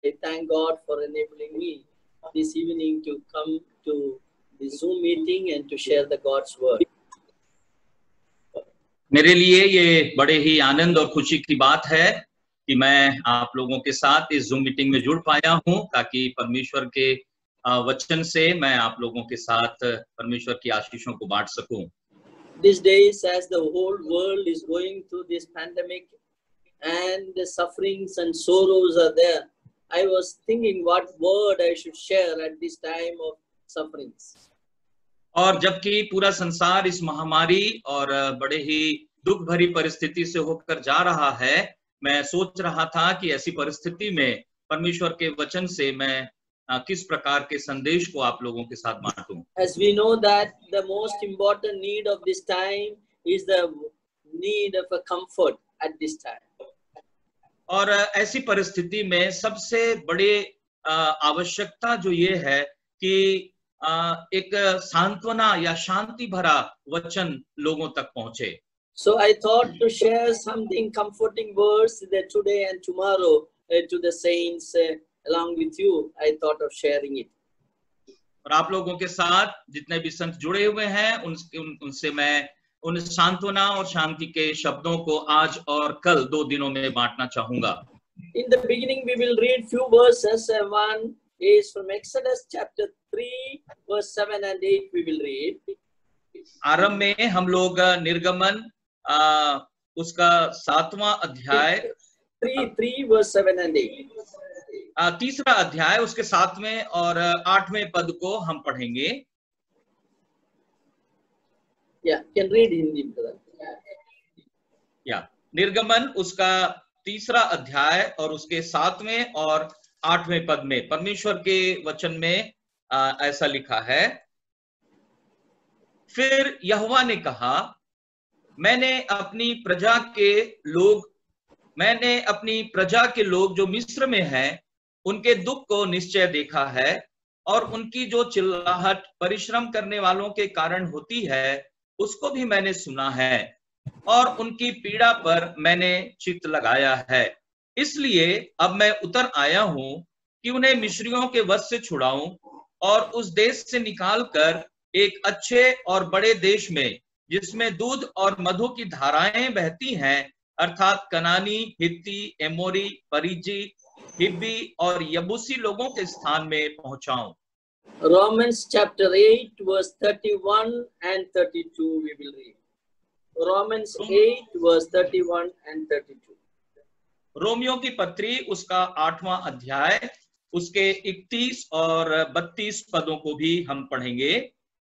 I thank God for enabling me this evening to come to the Zoom meeting and to share the God's word. मेरे लिए ये बड़े ही आनंद और खुशी की बात है कि मैं आप लोगों के साथ इस जूम मीटिंग में जुड़ पाया हूं, ताकि परमेश्वर के वचन से मैं आप लोगों के साथ परमेश्वर की आशीषों को बांट सकूं। These days, as the whole world is going through this pandemic and the sufferings and sorrows are there, I was thinking what word I should share at this time of sufferings. और जबकि पूरा संसार इस महामारी और बड़े ही दुख भरी परिस्थिति से होकर जा रहा है, मैं सोच रहा था कि ऐसी परिस्थिति में परमेश्वर के वचन से मैं किस प्रकार के संदेश को आप लोगों के साथ बांटूं। As we know that the most important need of this time is the need of a comfort at this time. और ऐसी परिस्थिति में सबसे बड़े आवश्यकता जो ये है कि एक सांत्वना या शांति भरा वचन लोगों तक पहुंचे। So I thought to share something comforting words that today and tomorrow to the saints along with you. I thought of sharing it. और आप लोगों के साथ जितने भी संत जुड़े हुए हैं उनसे मैं उन सांत्वना और शांति के शब्दों को आज और कल 2 दिनों में बांटना चाहूंगा। In the beginning we will read few verses. One is from Exodus chapter 3 verse 7 and 8 we will read. आरंभ में हम लोग निर्गमन उसका 7वां अध्याय 3 verse 7 and 8. तीसरा अध्याय उसके 7वें और 8वें पद को हम पढ़ेंगे। Can read Hindi brother. निर्गमन उसका 3रा अध्याय और उसके 7वें और 8वें पद में परमेश्वर के वचन में ऐसा लिखा है। फिर यहोवा ने कहा, मैंने अपनी प्रजा के लोग जो मिस्र में हैं उनके दुख को निश्चय देखा है, और उनकी जो चिल्लाहट परिश्रम करने वालों के कारण होती है उसको भी मैंने सुना है, और उनकी पीड़ा पर मैंने चित्त लगाया है। इसलिए अब मैं उतर आया हूं कि उन्हें मिस्रियों के वश से छुड़ाऊं और उस देश से निकालकर एक अच्छे और बड़े देश में, जिसमें दूध और मधु की धाराएं बहती हैं, अर्थात कनानी, हित्ती, एमोरी, परिजी, हिब्बी और यबूसी लोगों के स्थान में पहुंचाऊं। Romans chapter 8 verse 31 and 32 we will read. Romans 8 verse 31 and 32. Romeo की पत्री उसका 8वां अध्याय उसके 31 और 32 पदों को भी हम पढ़ेंगे।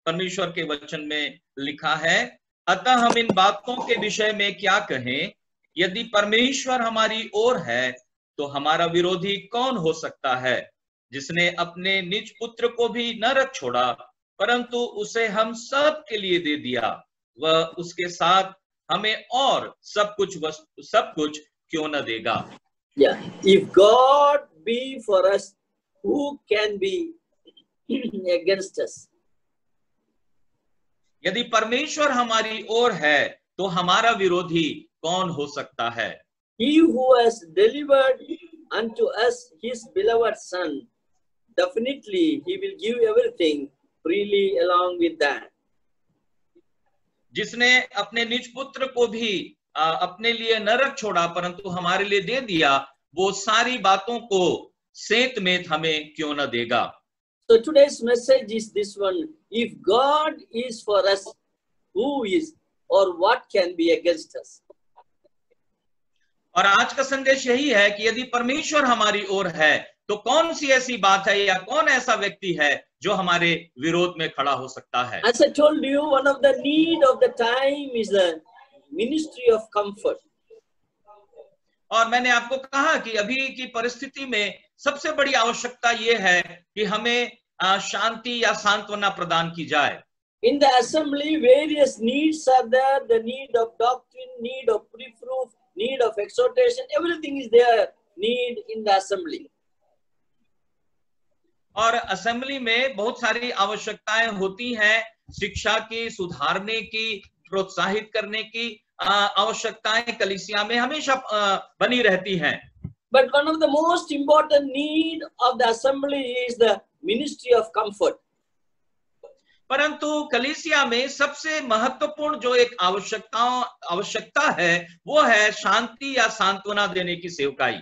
परमेश्वर के वचन में लिखा है, अतः हम इन बातों के विषय में क्या कहें? यदि परमेश्वर हमारी ओर है तो हमारा विरोधी कौन हो सकता है? जिसने अपने निज पुत्र को भी न रख छोड़ा, परंतु उसे हम सब के लिए दे दिया, वह उसके साथ हमें और सब कुछ क्यों न देगा? If God be for us, who can be against us? यदि परमेश्वर हमारी ओर है तो हमारा विरोधी कौन हो सकता है? He who has delivered unto us his beloved son, definitely he will give everything freely along with that. जिसने अपने निज पुत्र को भी अपने लिए न रख छोड़ा परंतु हमारे लिए दे दिया, वो सारी बातों को सेंत हमें क्यों न देगा? So today's message is this one: if God is for us, who is or what can be against us? और आज का संदेश यही है कि यदि परमेश्वर हमारी ओर है तो कौन सी ऐसी बात है या कौन ऐसा व्यक्ति है जो हमारे विरोध में खड़ा हो सकता है? As I told you, one of the need of the time is the ministry of comfort. और मैंने आपको कहा कि अभी की परिस्थिति में सबसे बड़ी आवश्यकता ये है कि हमें शांति या सांत्वना प्रदान की जाए। In the assembly, various needs are there: the need of doctrine, need of reproof, need of exhortation. Everything is there. Need in the assembly. और असेंबली में बहुत सारी आवश्यकताएं होती हैं, शिक्षा की, सुधारने की, प्रोत्साहित करने की आवश्यकताएं कलीसिया में हमेशा बनी रहती हैं। But one of the most important need of the assembly is the ministry of comfort. परंतु कलीसिया में सबसे महत्वपूर्ण जो एक आवश्यकता है वो है शांति या सांत्वना देने की सेवकाई.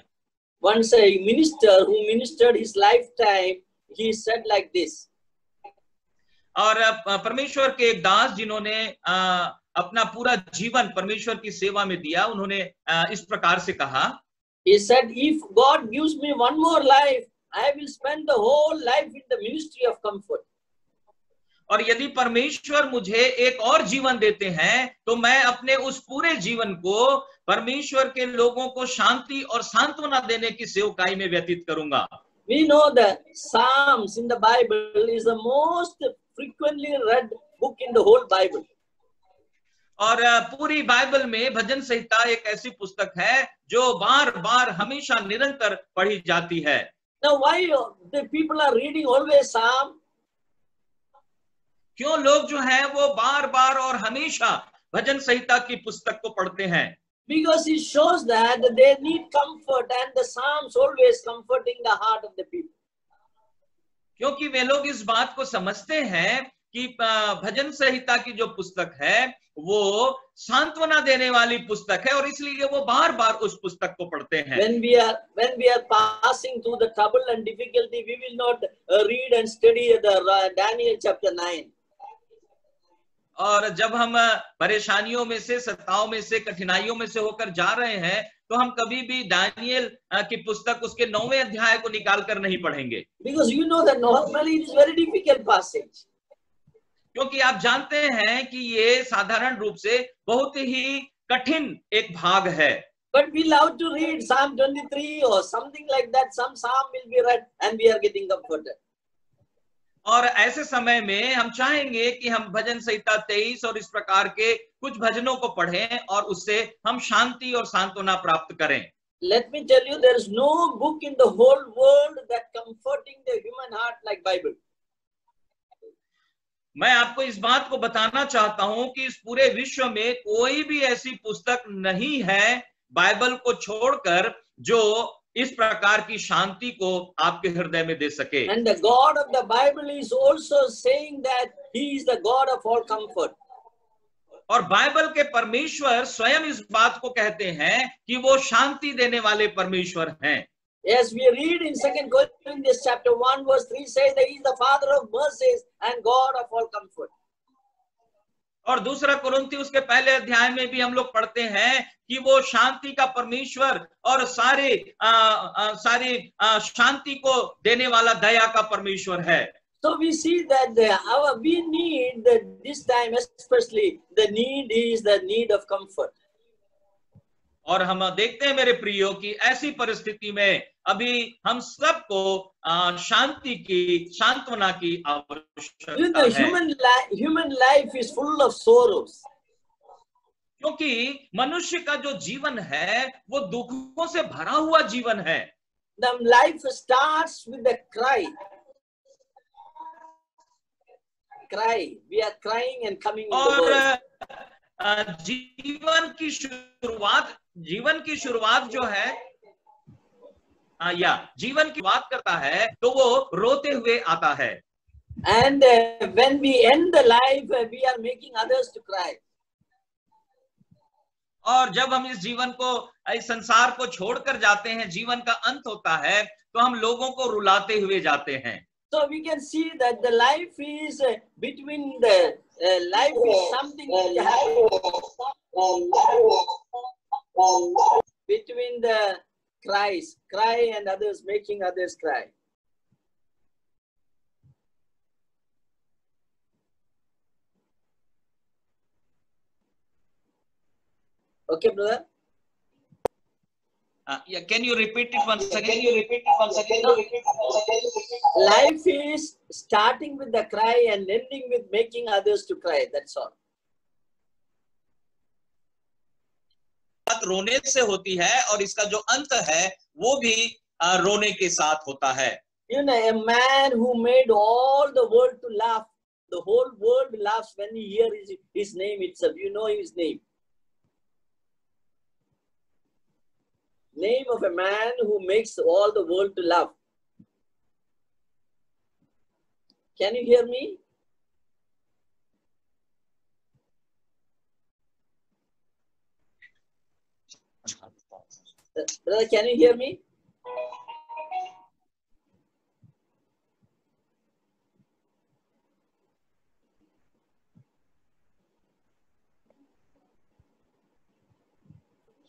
Once a minister who ministered his lifetime, he said like this. और परमेश्वर के एक दास जिन्होंने अपना पूरा जीवन परमेश्वर की सेवा में दिया, उन्होंने इस प्रकार से कहा. He said, if God gives me one more life, I will spend the whole life in the ministry of comfort. और यदि परमेश्वर मुझे एक और जीवन देते हैं तो मैं अपने उस पूरे जीवन को परमेश्वर के लोगों को शांति और सांत्वना देने की सेवकाई में व्यतीत करूंगा. We know that Psalms in the Bible is the most frequently read book in the whole Bible. और पूरी बाइबल में भजन संहिता एक ऐसी पुस्तक है जो बार-बार हमेशा निरंतर पढ़ी जाती है. Now why the people are reading always Psalm? क्यों लोग जो हैं वो बार-बार और हमेशा भजन संहिता की पुस्तक को पढ़ते हैं? Because it shows that they need comfort and the Psalms always comforting the heart of the people. क्योंकि वे लोग इस बात को समझते हैं कि भजन संहिता की जो पुस्तक है वो सांत्वना देने वाली पुस्तक है और इसलिए वो बार-बार उस पुस्तक को पढ़ते हैं. When we are passing through the trouble and difficulty, we will not read and study the Daniel chapter 9. और जब हम परेशानियों में से, सताओं में से, कठिनाइयों में से होकर जा रहे हैं तो हम कभी भी दानियल की पुस्तक उसके 9वें अध्याय को निकाल कर नहीं पढ़ेंगे. Because you know that normally it is very difficult passage. क्योंकि आप जानते हैं कि ये साधारण रूप से बहुत ही कठिन एक भाग है. But we love to read Psalm 23 or something like that. Some psalm will be read and we are getting comforted. और ऐसे समय में हम चाहेंगे कि हम भजन संहिता 23 और इस प्रकार के कुछ भजनों को पढ़ें और उससे हम शांति और सांत्वना प्राप्त करें. Let me tell you, there is no book in the whole world that comforting the human heart like Bible. मैं आपको इस बात को बताना चाहता हूं कि इस पूरे विश्व में कोई भी ऐसी पुस्तक नहीं है बाइबल को छोड़कर जो इस प्रकार की शांति को आपके हृदय में दे सके. And the God of the Bible is also saying that He is the God of all comfort. और बाइबल के परमेश्वर स्वयं इस बात को कहते हैं कि वो शांति देने वाले परमेश्वर हैं. Yes, we read in 2 Corinthians chapter 1 verse 3 says that He is the Father of mercies and God of all comfort. और दूसरा कुरिन्थियों के पहले अध्याय में भी हम लोग पढ़ते हैं कि वो शांति का परमेश्वर और सारे शांति को देने वाला दया का परमेश्वर है. So we see that we need that this time especially the need is the need of comfort. और हम देखते हैं मेरे प्रियो कि ऐसी परिस्थिति में अभी हम सबको शांति की, सांत्वना की आवश्यकता है. Human life is full of sorrows. क्योंकि मनुष्य का जो जीवन है वो दुखों से भरा हुआ जीवन है. The life starts with a cry. We are crying and coming in the world. जीवन की शुरुआत जो है जीवन की बात करता है तो वो रोते हुए आता है. And when we end the life, we are making others to cry. और जब हम इस जीवन को, इस संसार को छोड़कर जाते हैं, जीवन का अंत होता है तो हम लोगों को रुलाते हुए जाते हैं. So we can see that the life is between the life is something between the cry and others, making others cry. Okay, brother? Can you repeat it once again? Life is starting with the cry and ending with making others to cry. That's all. बात रोने से होती है और इसका जो अंत है वो भी रोने के साथ होता है. You know, a man who made all the world to laugh, the whole world laughs when he hears his name itself. You know his name. name of a man who makes all the world to love. Can you hear me? Brother, can you hear me?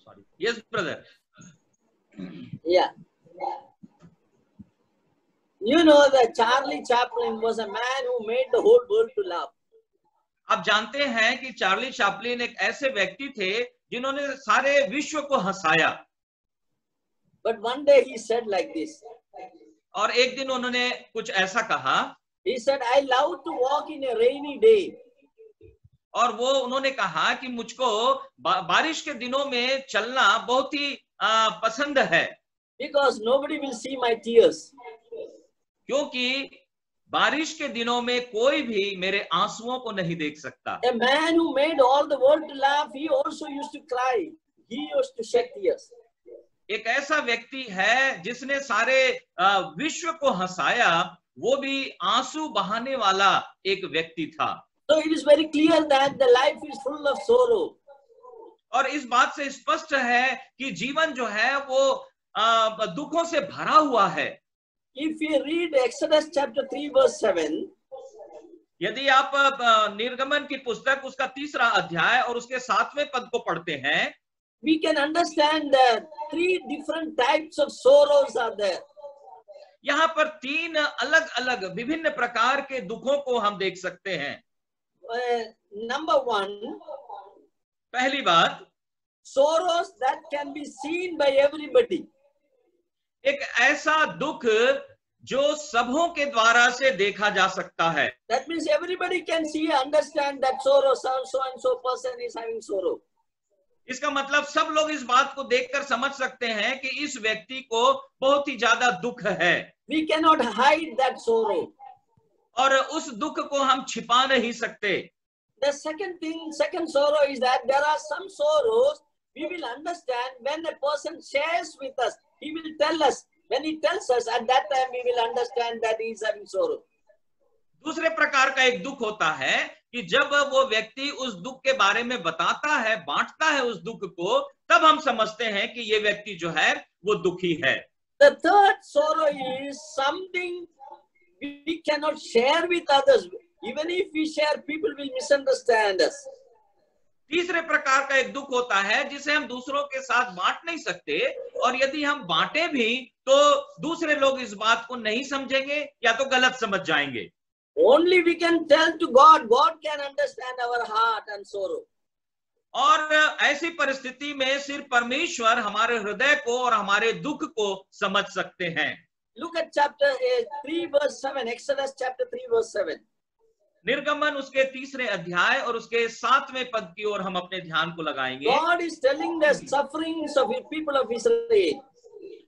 Sorry. Yes, brother. Yeah. You know that Charlie Chaplin was a man who made the whole world to laugh. आप जानते हैं कि Charlie Chaplin एक ऐसे व्यक्ति थे जिन्होंने सारे विश्व को हंसाया. But one day he said like this. और एक दिन उन्होंने कुछ ऐसा कहा. He said, I love to walk in a rainy day. और वो उन्होंने कहा कि मुझको बारिश के दिनों में चलना बहुत ही पसंद है. Because nobody will see my tears. क्योंकि बारिश के दिनों में कोई भी मेरे आंसुओं को नहीं देख सकता. A man who made all the world to laugh, he also used to cry. He used to shed tears. एक ऐसा व्यक्ति है जिसने सारे विश्व को हंसाया, वो भी आंसू बहाने वाला एक व्यक्ति था. So it is very clear that the life is full of sorrow. और इस बात से स्पष्ट है कि जीवन जो है वो दुखों से भरा हुआ है. If you read Exodus chapter 3 verse 7, यदि आप निर्गमन की पुस्तक उसका 3रा अध्याय और उसके 7वें पद को पढ़ते हैं, we can understand that 3 different types of sorrows are there. यहाँ पर 3 अलग-अलग विभिन्न प्रकार के दुखों को हम देख सकते हैं. Number 1, पहली बात, sorrows that can be seen by everybody. एक ऐसा दुख जो सबों के द्वारा से देखा जा सकता है. That means everybody can see, understand that sorrow, so and so person is having sorrow. इसका मतलब सब लोग इस बात को देखकर समझ सकते हैं कि इस व्यक्ति को बहुत ही ज्यादा दुख है. We cannot hide that sorrow. और उस दुख को हम छिपा नहीं सकते. The second sorrow is that there are some sorrows we will understand when a person shares with us. He will tell us. When he tells us, at that time we will understand that he is having sorrow. दूसरे प्रकार का एक दुख होता है कि जब वो व्यक्ति उस दुख के बारे में बताता है, बांटता है उस दुख को, तब हम समझते हैं कि ये व्यक्ति जो है वो दुखी है. The third sorrow is something we cannot share with others. Even if we share, people will misunderstand us. तीसरे प्रकार का एक दुख होता है जिसे हम दूसरों के साथ बांट नहीं सकते, और यदि हम बांटे भी तो दूसरे लोग इस बात को नहीं समझेंगे या तो गलत समझ जाएंगे. Only we can tell to God. God can understand our heart and sorrow. और ऐसी परिस्थिति में सिर्फ परमेश्वर हमारे हृदय को और हमारे दुख को समझ सकते हैं. Look at chapter 3 verse 7. Exodus chapter 3 verse 7. निर्गमन उसके 3रे अध्याय और उसके 7वें पद की ओर हम अपने ध्यान को लगाएंगे. God is telling the sufferings of the people of Israel.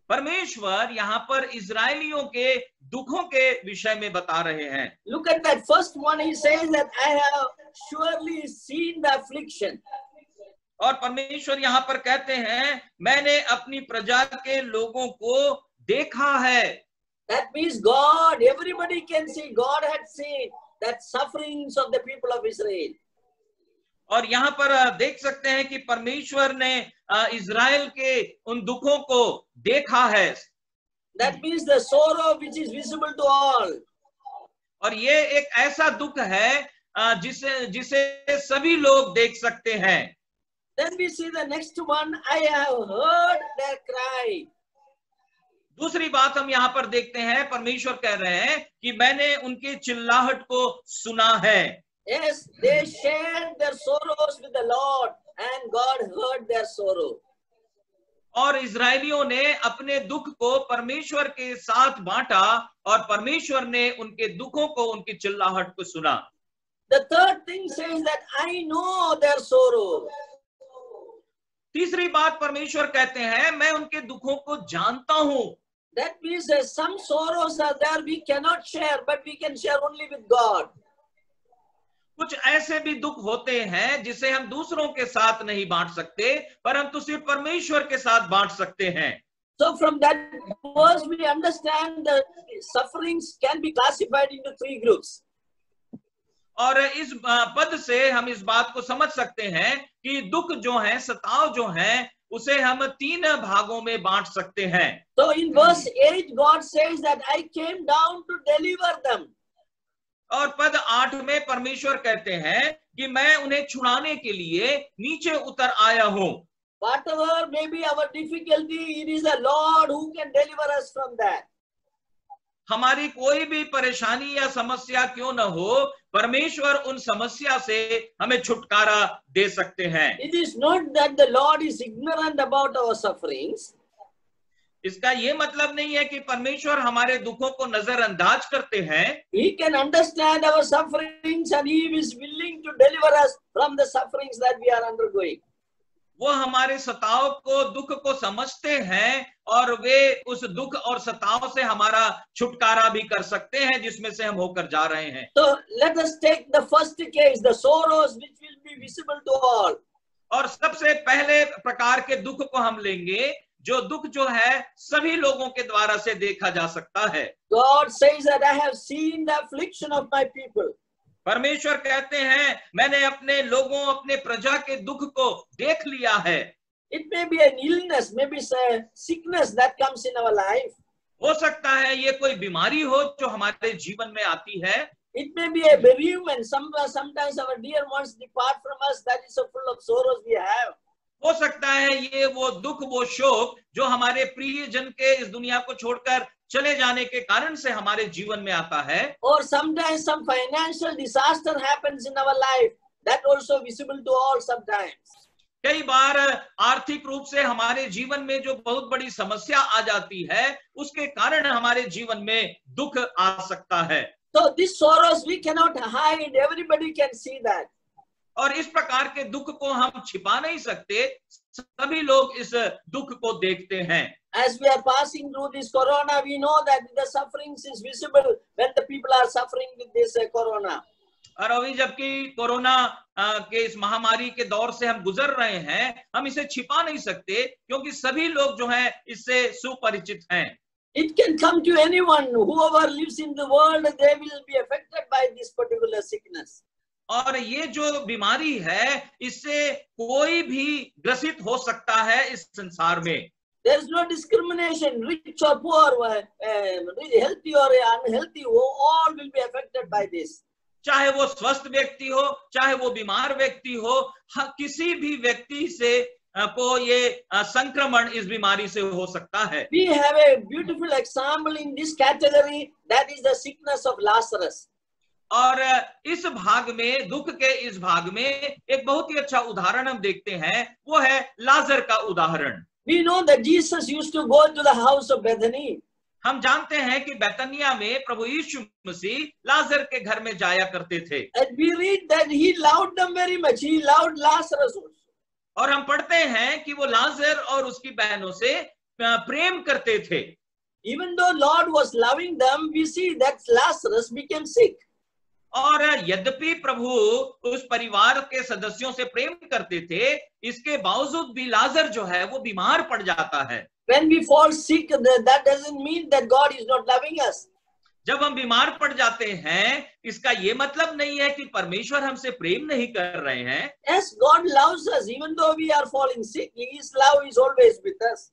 परमेश्वर यहाँ पर इजरायलियों के दुखों के विषय में बता रहे हैं. Look at that first one. He says that I have surely seen the affliction. और परमेश्वर यहाँ पर कहते हैं, मैंने अपनी प्रजा के लोगों को देखा है. That means God, everybody can see. God had seen that sufferings of the people of Israel. और यहाँ पर देख सकते हैं कि परमेश्वर ने इजराइल के उन दुखों को देखा है. That means the sorrow which is visible to all. और ये एक ऐसा दुख है जिसे सभी लोग देख सकते हैं. Then we see the next one. I have heard their cry. दूसरी बात हम यहाँ पर देखते हैं, परमेश्वर कह रहे हैं कि मैंने उनके चिल्लाहट को सुना है. Yes, they shared their sorrows with the Lord, and God heard their sorrow. और इजरायलियों ने अपने दुख को परमेश्वर के साथ बांटा और परमेश्वर ने उनके दुखों को, उनकी चिल्लाहट को सुना. The third thing says that I know their sorrow. तीसरी बात परमेश्वर कहते हैं, मैं उनके दुखों को जानता हूं. That means that some sorrows are there we cannot share, but we can share only with God. कुछ ऐसे भी दुख होते हैं जिसे हम दूसरों के साथ नहीं बांट सकते, परंतु सिर्फ परमेश्वर के साथ बांट सकते हैं। So from that verse we understand that sufferings can be classified into 3 groups. और इस पद से हम इस बात को समझ सकते हैं कि दुख जो है, सताव जो है, उसे हम 3 भागों में बांट सकते हैं। So in verse 8 God says that I came down to deliver them. और पद 8 में परमेश्वर कहते हैं कि मैं उन्हें छुड़ाने के लिए नीचे उतर आया हूं। Whatever may be our difficulty, it is the Lord who can deliver us from that. हमारी कोई भी परेशानी या समस्या क्यों न हो, परमेश्वर उन समस्या से हमें छुटकारा दे सकते हैं। It is not that the Lord is ignorant about our sufferings. इसका ये मतलब नहीं है कि परमेश्वर हमारे दुखों को नजरअंदाज करते हैं। He can understand our sufferings and He is willing to deliver us from the sufferings that we are undergoing. वो हमारे सताव को, दुख को समझते हैं और वे उस दुख और सताव से हमारा छुटकारा भी कर सकते हैं जिसमें से हम होकर जा रहे हैं। So let us take the first case, the sorrows which will be visible to all. और सबसे पहले प्रकार के दुख को हम लेंगे, जो दुख जो है सभी लोगों के द्वारा से देखा जा सकता है। God says that I have seen the affliction of my people. परमेश्वर कहते हैं मैंने अपने लोगों, अपने प्रजा के दुख को देख लिया है। It may be an illness, maybe a sickness that comes in our life. हो सकता है ये कोई बीमारी हो जो हमारे जीवन में आती है। It may be a bereavement. Sometimes our dear ones depart from us. That is so full of sorrows we have. हो सकता है ये वो दुख, वो शोक जो हमारे प्रिय जन के इस दुनिया को छोड़कर चले जाने के कारण से हमारे जीवन में आता है। Or sometimes some financial disaster happens in our life. That also visible to all sometimes. कई बार आर्थिक रूप से हमारे जीवन में जो बहुत बड़ी समस्या आ जाती है, उसके कारण हमारे जीवन में दुख आ सकता है। So these sorrows we cannot hide. Everybody can see that. और इस प्रकार के दुख को हम छिपा नहीं सकते, सभी लोग इस दुख को देखते हैं। As we are passing through this corona, we know that the sufferings is visible when the people are suffering with this corona. और अभी जबकि कोरोना के इस महामारी के दौर से हम गुजर रहे हैं, हम इसे छिपा नहीं सकते क्योंकि सभी लोग जो हैं इससे सुपरिचित हैं। It can come to anyone, whoever lives in the world, they will be affected by this particular sickness. और ये जो बीमारी है, इससे कोई भी ग्रसित हो सकता है इस संसार में। There is no discrimination, rich or poor, healthy or unhealthy, all will be affected by this. चाहे वो स्वस्थ व्यक्ति हो, चाहे वो बीमार व्यक्ति हो, किसी भी व्यक्ति से को ये संक्रमण इस बीमारी से हो सकता है। We have a beautiful example in this category, that is the sickness of Lazarus. और इस भाग में, दुख के इस भाग में एक बहुत ही अच्छा उदाहरण हम देखते हैं, वो है लाजर का उदाहरण। We know that Jesus used to go to the house of Bethany. हम जानते हैं कि बैतनिया में प्रभु यीशु मसीह लाजर के घर में जाया करते थे। And we read that he loved them very much. He loved Lazarus also. और हम पढ़ते हैं कि वो लाजर और उसकी बहनों से प्रेम करते थे। Even though Lord was loving them, we see that Lazarus became sick. और यद्यपि प्रभु उस परिवार के सदस्यों से प्रेम करते थे, इसके बावजूद भी लाजर जो है वो बीमार पड़ जाता है। When we fall sick, that doesn't mean that God is not loving us. जब हम बीमार पड़ जाते हैं, इसका ये मतलब नहीं है कि परमेश्वर हमसे प्रेम नहीं कर रहे हैं। Yes, God loves us. Even though we are falling sick, His love is always with us.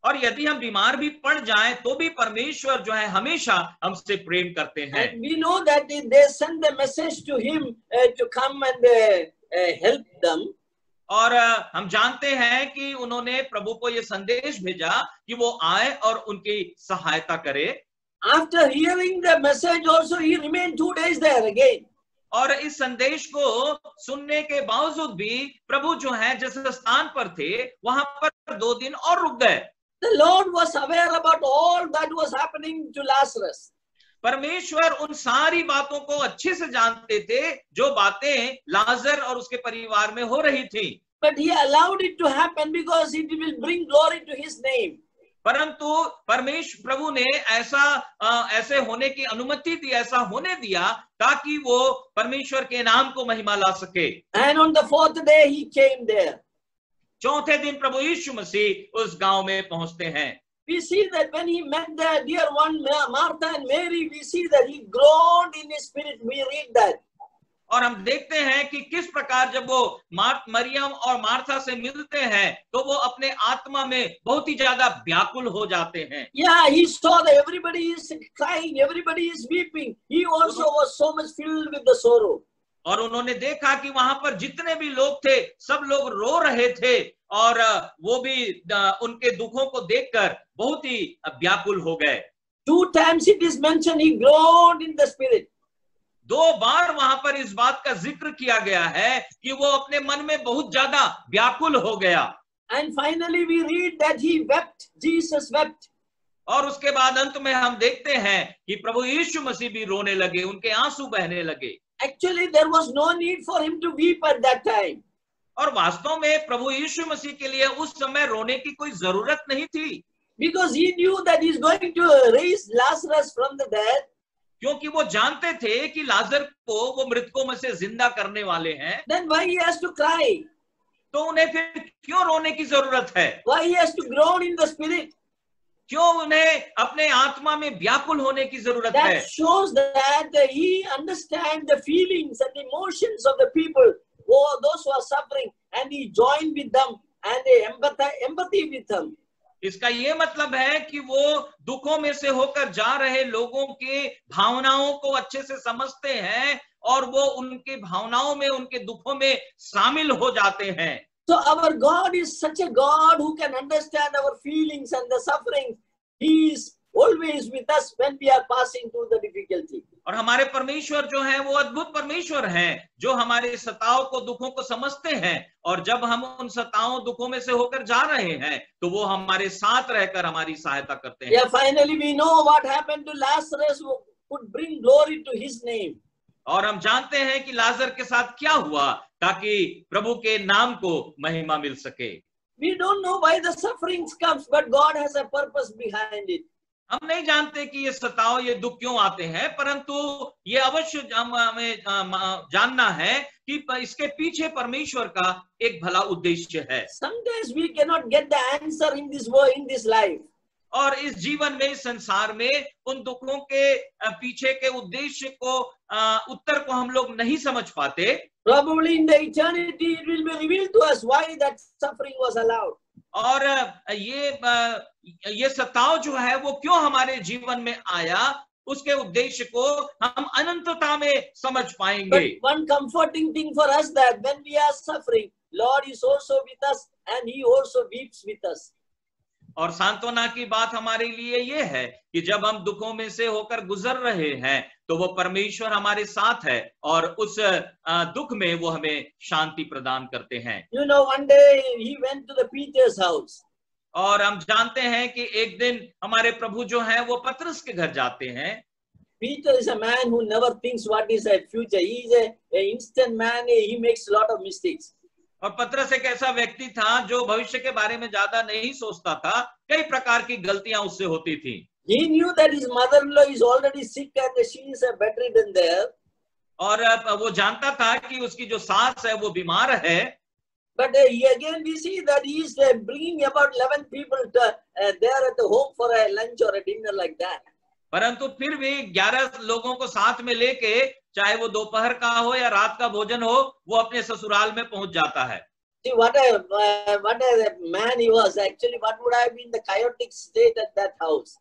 और यदि हम बीमार भी पड़ जाएं, तो भी परमेश्वर जो है हमेशा हमसे प्रेम करते हैं। And we know that they send the message to Him to come and help them. और हम जानते हैं कि उन्होंने प्रभु को ये संदेश भेजा कि वो आए और उनकी सहायता करे। After hearing the message also, he remained 2 days there again. और इस संदेश को सुनने के बावजूद भी प्रभु जो है जिस स्थान पर थे, वहां पर 2 दिन और रुक गए। The Lord was aware about all that was happening to Lazarus. परमेश्वर उन सारी बातों को अच्छे से जानते थे जो बातें लाजर और उसके परिवार में हो रही थी। But He allowed it to happen because it will bring glory to His name. परंतु परमेश्वर प्रभु ने ऐसे होने की अनुमति दी, ऐसा होने दिया ताकि वो परमेश्वर के नाम को महिमा ला सके। And on the fourth day he came there. चौथे दिन प्रभु यीशु मसीह उस गांव में पहुंचते हैं। We see that when he met the dear one Martha and Mary, we see that he groaned in his spirit. We read that. और हम देखते हैं कि किस प्रकार जब वो मरियम और मार्था से मिलते हैं तो वो अपने आत्मा में बहुत ही ज्यादा व्याकुल हो जाते हैं। Yeah, he saw that everybody is crying, everybody is weeping. He also was so much filled with the sorrow. और उन्होंने देखा कि वहां पर जितने भी लोग थे सब लोग रो रहे थे और वो भी उनके दुखों को देखकर बहुत ही व्याकुल हो गए। 2 times it is mentioned he groaned in the spirit. 2 बार वहां पर इस बात का जिक्र किया गया है कि वो अपने मन में बहुत ज्यादा व्याकुल हो गया। And finally we read that he wept. Jesus wept. और उसके बाद अंत में हम देखते हैं कि प्रभु यीशु मसीह भी रोने लगे, उनके आंसू बहने लगे। Actually, there was no need for him to weep at that time. और वास्तव में प्रभु यीशु मसीह के लिए उस समय रोने की कोई जरूरत नहीं थी, Because he knew that he's going to raise Lazarus from the dead. क्योंकि वो जानते थे कि लाजर को वो मृतकों में से जिंदा करने वाले हैं। Then why he has to cry? तो उन्हें फिर क्यों रोने की जरूरत है? Why he has to groan in the spirit? क्यों उन्हें अपने आत्मा में व्याकुल होने की जरूरत है? That shows that he understands the feelings and emotions of the people, those who are suffering, and he joined with them and empathy with them. इसका ये मतलब है कि वो दुखों में से होकर जा रहे लोगों के भावनाओं को अच्छे से समझते हैं और वो उनके भावनाओं में, उनके दुखों में शामिल हो जाते हैं। So our God is such a God who can understand our feelings and the suffering. He is always with us when we are passing through the difficulty. और हमारे परमेश्वर जो हैं वो अद्भुत परमेश्वर हैं जो हमारे सताओं को, दुखों को समझते हैं, और जब हम उन सताओं दुखों में से होकर जा रहे हैं तो वो हमारे साथ रहकर हमारी सहायता करते हैं। Yeah, finally we know what happened to Lazarus, who could bring glory to his name. और हम जानते हैं कि लाजर के साथ क्या हुआ ताकि प्रभु के नाम को महिमा मिल सके। We don't know why the sufferings comes, but God has a purpose behind it. हम नहीं जानते कि ये सताव, ये दुख क्यों आते हैं, परंतु ये अवश्य हमें जानना है कि इसके पीछे परमेश्वर का एक भला उद्देश्य है। Sometimes we cannot get the answer in this world, in this life. और इस जीवन में, इस संसार में उन दुखों के पीछे के उद्देश्य को, उत्तर को हम लोग नहीं समझ पाते। Probably in the eternity it will be revealed to us why that suffering was allowed. और ये सताव जो है वो क्यों हमारे जीवन में आया, उसके उद्देश्य को हम अनंतता में समझ पाएंगे। But one comforting thing for us that when we are suffering, Lord is also with us and he also weeps with us. और सांत्वना की बात हमारे लिए ये है कि जब हम दुखों में से होकर गुजर रहे हैं तो वो परमेश्वर हमारे साथ है और उस दुख में वो हमें शांति प्रदान करते हैं। You know, one day he went to the Peter's house. और हम जानते हैं कि एक दिन हमारे प्रभु जो हैं वो पतरस के घर जाते हैं। Peter is a man who never thinks what is a future. He is an instant man. He makes a lot of mistakes. और पतरस एक ऐसा व्यक्ति था जो भविष्य के बारे में ज्यादा नहीं सोचता था, कई प्रकार की गलतियां उससे होती थी। He knew that his mother-in-law is already sick and she is bedridden there. और वो जानता था कि उसकी जो सास है वो बीमार है। But again we see that he is bringing about 11 people there at the home for a lunch or a dinner like that. परंतु फिर भी 11 लोगों को साथ में लेके, चाहे वो दोपहर का हो या रात का भोजन हो, वो अपने ससुराल में पहुंच जाता है। See what a man he was. Actually, what would have been the chaotic state at that house?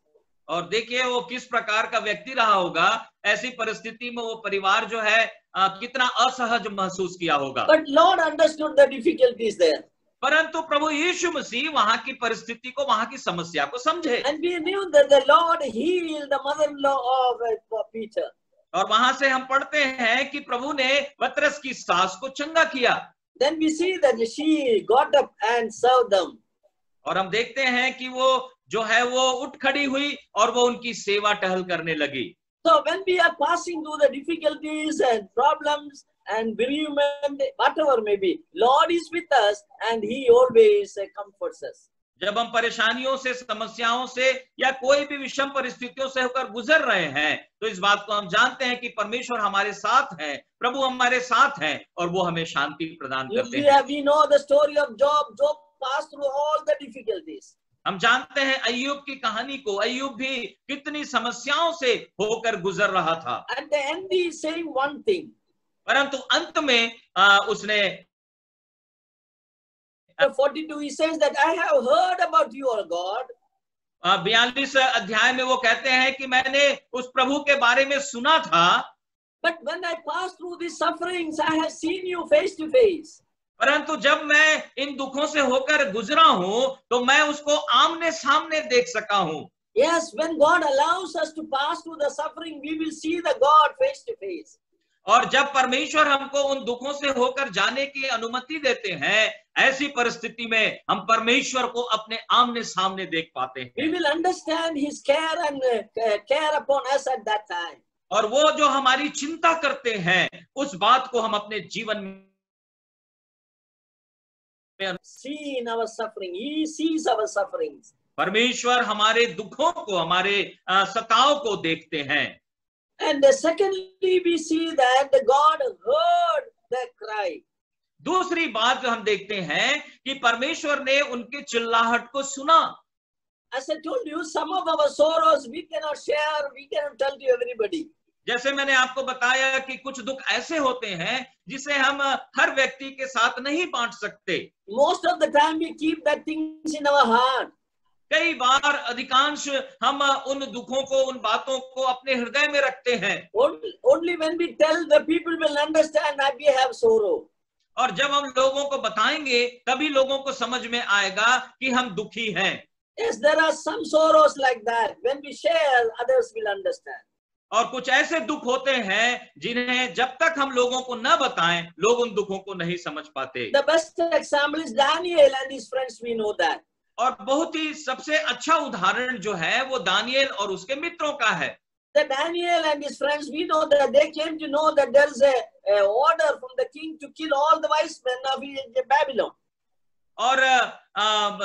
और देखिए वो किस प्रकार का व्यक्ति रहा होगा। ऐसी परिस्थिति में वो परिवार जो है कितना असहज महसूस किया होगा। But Lord understood the difficulties there. परंतु प्रभु यीशु मसीह वहां की परिस्थिति को, वहां की समस्या को समझे। And we knew that the Lord healed the mother-in-law of Peter. और वहां से हम पढ़ते हैं कि प्रभु ने पतरस की सास को चंगा किया। Then we see that she got up and served them. और हम देखते हैं कि वो जो है वो उठ खड़ी हुई और वो उनकी सेवा टहल करने लगी। So when we are passing through the difficulties and problems and bereavement, whatever may be, Lord is with us and he always comforts us. जब हम परेशानियों से, समस्याओं से या कोई भी विषम परिस्थितियों से होकर गुजर रहे हैं, तो इस बात को हम जानते हैं कि परमेश्वर हमारे साथ है, प्रभु हमारे साथ हैं और वो हमें शांति प्रदान करते हैं। We know the story of Job. Job passed through all the difficulties. हम जानते हैं अय्यूब की कहानी को। अय्यूब भी कितनी समस्याओं से होकर गुजर रहा था। At the end, he is saying one thing. परंतु अंत में उसने 42, he says that I have heard about you, O God. 42 अध्याय में वो कहते हैं कि मैंने उस प्रभु के बारे में सुना था, But when I pass through these sufferings, I have seen you face to face. परंतु जब मैं इन दुखों से होकर गुजरा हूं तो मैं उसको आमने सामने देख सका हूं। Yes, when God allows us to pass through the suffering, we will see the God face to face. और जब परमेश्वर हमको उन दुखों से होकर जाने की अनुमति देते हैं, ऐसी परिस्थिति में हम परमेश्वर को अपने आमने सामने देख पाते हैं। We will understand His care and care upon us at that time. और वो जो हमारी चिंता करते हैं, उस बात को हम अपने जीवन में See in our suffering, He sees our sufferings. परमेश्वर हमारे दुखों को, हमारे सताव को देखते हैं। And secondly, we see that God heard the cry. दूसरी बात जो हम देखते हैं कि परमेश्वर ने उनके चिल्लाहट को सुना। As I told you, some of our sorrows we cannot share, we cannot tell to everybody. जैसे मैंने आपको बताया कि कुछ दुख ऐसे होते हैं जिसे हम हर व्यक्ति के साथ नहीं बांट सकते। Most of the time we keep that things in our heart. कई बार, अधिकांश हम उन दुखों को, उन बातों को अपने हृदय में रखते हैं। Only when we tell, the people will understand that we have sorrow. और जब हम लोगों को बताएंगे तभी लोगों को समझ में आएगा कि हम दुखी हैं। Yes, there are some sorrows like that. When we share, others will understand. और कुछ ऐसे दुख होते हैं जिन्हें जब तक हम लोगों को न बताएं, लोग उन दुखों को नहीं समझ पाते। The best example is Daniel and his friends. We know that. और बहुत ही सबसे अच्छा उदाहरण जो है वो दानिएल और उसके मित्रों का है। The Daniel and his friends, we know that they came to know that there is a order from the king to kill all the wise men of Babylon. और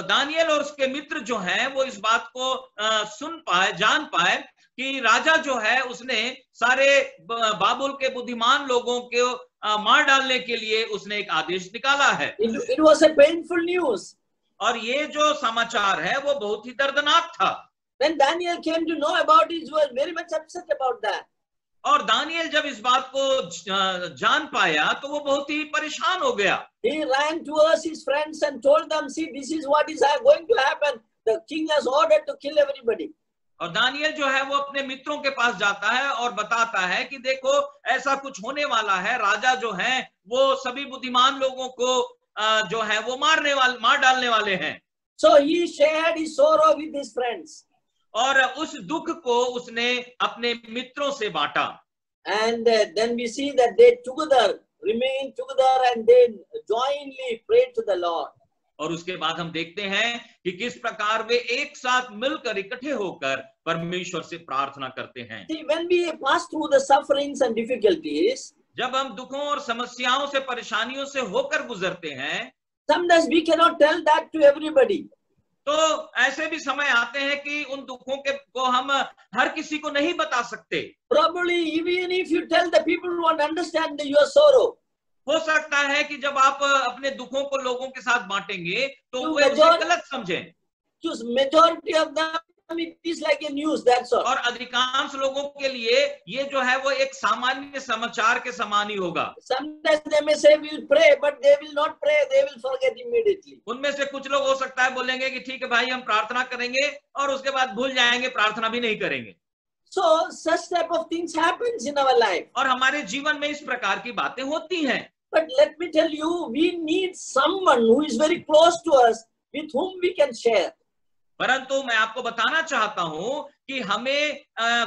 दानिएल और उसके मित्र जो हैं वो इस बात को सुन पाए, जान पाए कि राजा जो है उसने सारे बाबुल के बुद्धिमान लोगों को मार डालने के लिए उसने एक आदेश निकाला है। It was a painful news. और ये जो समाचार है वो बहुत ही दर्दनाक था। When Daniel came to know about it, he was very much upset about that. और दानिएल जब इस बात को जान पाया तो वो बहुत ही परेशान हो गया। He ran towards his friends and told them, see, this is what is going to happen. The king has ordered to kill everybody. और दानिएल जो है वो अपने मित्रों के पास जाता है और बताता है कि देखो ऐसा कुछ होने वाला है, राजा जो है वो सभी बुद्धिमान लोगों को जो है वो मार डालने वाले हैं। So he shared his sorrow with his friends. और उस दुख को उसने अपने मित्रों से बांटा। And then we see that they together remained together and they jointly prayed to the Lord. और उसके बाद हम देखते हैं कि किस प्रकार वे एक साथ मिलकर, इकट्ठे होकर परमेश्वर से प्रार्थना करते हैं। See, when we pass through the sufferings and difficulties, जब हम दुखों और समस्याओं से, परेशानियों से होकर गुजरते हैं, sometimes we cannot tell that to everybody. तो ऐसे भी समय आते हैं कि उन दुखों को हम हर किसी को नहीं बता सकते। Probably even if you tell, the people won't understand your sorrow. हो सकता है कि जब आप अपने दुखों को लोगों के साथ बांटेंगे तो वे उसे गलत समझें। To majority of them, it is like a news, that's all. और अधिकांश लोगों के लिए ये जो है वो एक सामान्य समाचार के समान ही होगा। Sometimes they may say we'll pray, but they will not pray, they will forget immediately. उनमें से कुछ लोग हो सकता है बोलेंगे कि ठीक है भाई हम प्रार्थना करेंगे और उसके बाद भूल जाएंगे, प्रार्थना भी नहीं करेंगे। So such type of things happens in our life. और हमारे जीवन में इस प्रकार की बातें होती हैं। But let me tell you, we need someone who is very close to us, with whom we can share. परंतु मैं आपको बताना चाहता हूं कि हमें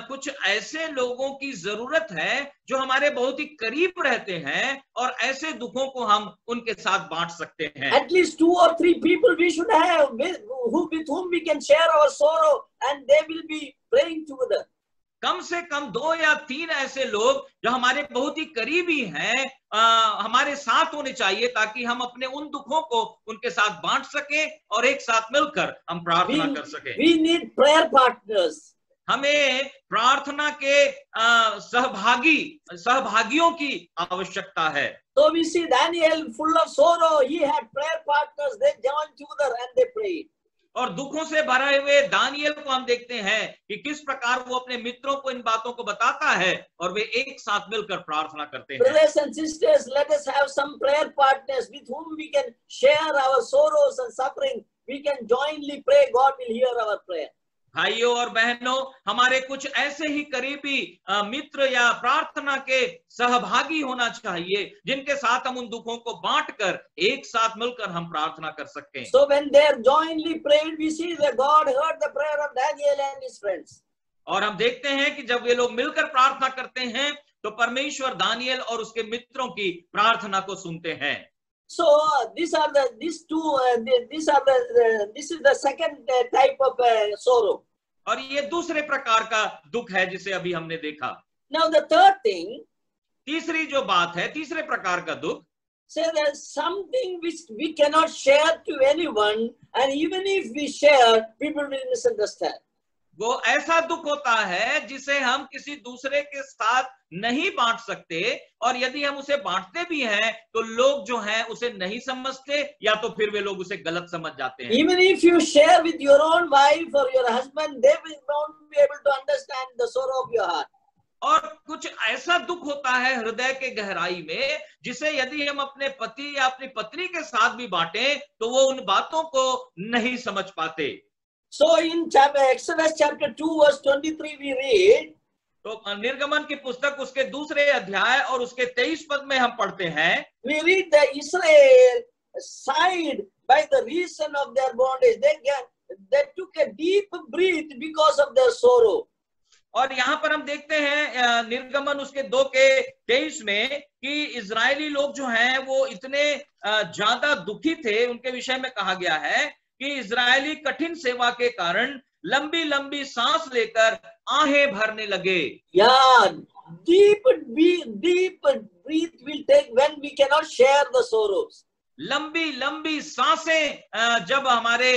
कुछ ऐसे लोगों की जरूरत है जो हमारे बहुत ही करीब रहते हैं और ऐसे दुखों को हम उनके साथ बांट सकते हैं। At least 2 or 3 people we should have with whom we can share our sorrow, and they will be praying together. कम से कम 2 या 3 ऐसे लोग जो हमारे बहुत ही करीबी हैं हमारे साथ होने चाहिए, ताकि हम अपने उन दुखों को उनके साथ बांट सकें और एक साथ मिलकर हम प्रार्थना कर सकें। We need prayer partners. हमें प्रार्थना के सहभागियों की आवश्यकता है। So we see Daniel full of sorrow. He had prayer partners. They joined together and they prayed. और दुखों से भरे हुए दानियल को हम देखते हैं कि किस प्रकार वो अपने मित्रों को इन बातों को बताता है और वे एक साथ मिलकर प्रार्थना करते हैं। Brothers and sisters, let us have some prayer partners with whom we can share our sorrows and suffering. We can jointly pray. God will hear our prayer. भाइयों और बहनों, हमारे कुछ ऐसे ही करीबी मित्र या प्रार्थना के सहभागी होना चाहिए जिनके साथ हम उन दुखों को बांटकर एक साथ मिलकर हम प्रार्थना कर सकते हैं। So when they jointly prayed, we see that God heard the prayer of Daniel and his friends. और हम देखते हैं कि जब वे लोग मिलकर प्रार्थना करते हैं तो परमेश्वर दानियल और उसके मित्रों की प्रार्थना को सुनते हैं। So this is the second type of sorrow. और ये दूसरे प्रकार का दुख है जिसे अभी हमने देखा। Now the third thing, तीसरी जो बात है, तीसरे प्रकार का दुख, say there's something which we cannot share to anyone, and even if we share, people will misunderstand. वो ऐसा दुख होता है जिसे हम किसी दूसरे के साथ नहीं बांट सकते, और यदि हम उसे बांटते भी हैं तो लोग जो हैं उसे नहीं समझते या तो फिर वे लोग उसे गलत समझ जाते हैं। Even if you share with your own wife or your husband, they will not be able to understand the sorrow of your heart. और कुछ ऐसा दुख होता है हृदय के गहराई में जिसे यदि हम अपने पति या अपनी पत्नी के साथ भी बांटें तो वो उन बातों को नहीं समझ पाते। So in Exodus chapter 2 verse 23 we read, तो निर्गमन की पुस्तक उसके दूसरे अध्याय और उसके 23 पद में हम पढ़ते हैं, we read that Israel sighed by the reason of their bondage. They took a deep breath because of their sorrow. और यहाँ पर हम देखते हैं निर्गमन उसके 2 के 23 में कि इजरायली लोग जो हैं वो इतने ज्यादा दुखी थे, उनके विषय में कहा गया है कि इजरायली कठिन सेवा के कारण लंबी लंबी सांस लेकर आहें भरने लगे। Yeah, deep breath will take when we cannot share the sorrows. लंबी लंबी सांसें जब हमारे